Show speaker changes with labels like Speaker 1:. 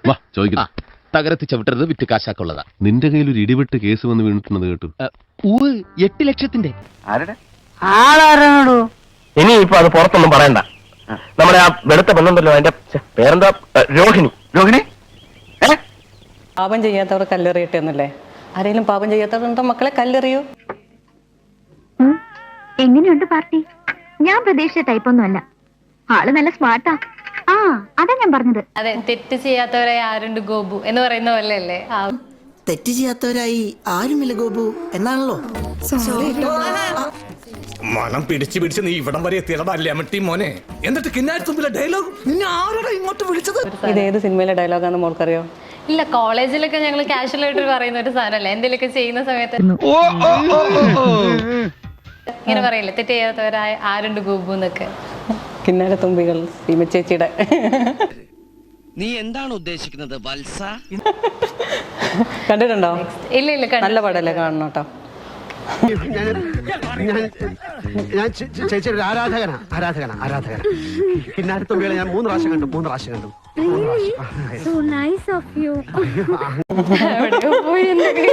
Speaker 1: വാ ചോദിക്കാം.
Speaker 2: തകരത്ത് ചവിട്ടരുത്, വിറ്റ് കാശാക്കുള്ളതാ.
Speaker 1: നിന്റെ കയ്യിൽ ഒരു ഇടിവെട്ട് കേസ് വന്ന് വീണിട്ടുണ്ടെന്ന് കേട്ടു.
Speaker 2: 8 ലക്ഷത്തിന്റെ.
Speaker 3: ആളാരാണോ? ഇനി ഇപ്പൊ അത് പുറത്തൊന്നും പറയണ്ട. നമ്മുടെ ആ വെളുത്ത പെണ്ണുണ്ടല്ലോ, അതിന്റെ പേരെന്താ? രോഹിണി. രോഹിണി
Speaker 4: പാപം ചെയ്യാത്തവർ കല്ലെറിയട്ടെ എന്നല്ലേ? ആരെങ്കിലും പാപം ചെയ്യാത്തവരുടെ മക്കളെ കല്ലെറിയൂ.
Speaker 5: എങ്ങനെയുണ്ട് പാർട്ടി? ഞാൻ പ്രതീക്ഷിച്ച ടൈപ്പൊന്നും അല്ല. ആള് നല്ല സ്മാർട്ടാ. ആ അതാ ഞാൻ പറഞ്ഞത്.
Speaker 6: അതെ, തെറ്റ് ചെയ്യാത്തവരായി ആരുണ്ട് ഗോപു എന്ന് പറയുന്ന പോലെ അല്ലേ?
Speaker 7: തെറ്റ് ചെയ്യാത്തവരായി ആരുമില്ല ഗോപു എന്നാണല്ലോ.
Speaker 8: മണം പിടിച്ച് പിടിച്ച് നീ ഇവിടം വരെ എത്തിയതല്ലേ അമ്മട്ടി മോനെ? എന്നിട്ട് കിന്നാരത്തുമ്പിലെ ഡയലോഗ് നിന്നെ ആരോടാ ഇങ്ങോട്ട് വിളിച്ചത്?
Speaker 4: ഇത് ഏത് സിനിമയിലെ ഡയലോഗാന്ന് മോൾക്കറിയോ?
Speaker 6: ഇല്ല, കോളേജിലൊക്കെ ഞങ്ങൾ കാഷ്വൽ ആയിട്ട് പറയുന്ന ഒരു സാധനമല്ലേ, എന്തെങ്കിലുമൊക്കെ ചെയ്യുന്ന സമയത്ത് ഇങ്ങനെ പറയില്ലേ, തെറ്റ് ചെയ്യാത്തവരായ ആരുണ്ട് ഗോപു എന്നൊക്കെ.
Speaker 4: കിന്നാര തുമ്പികൾ സീമ ചേച്ചിയുടെ.
Speaker 7: നീ എന്താണ് ഉദ്ദേശിക്കുന്നത് വത്സ?
Speaker 4: കണ്ടിട്ടുണ്ടോ?
Speaker 6: ഇല്ല ഇല്ല,
Speaker 4: നല്ല പടല്ലേ, കാണണം കേട്ടോ.
Speaker 9: ഞാൻ ചേച്ചിയുടെ ഒരു ആരാധകനാ. കിന്നാരത്തുമ്പികളെ ഞാൻ 3 പ്രാവശ്യം കണ്ടു.
Speaker 5: So nice of you.
Speaker 6: എവിടെയോ പോയി എന്തൊക്കെ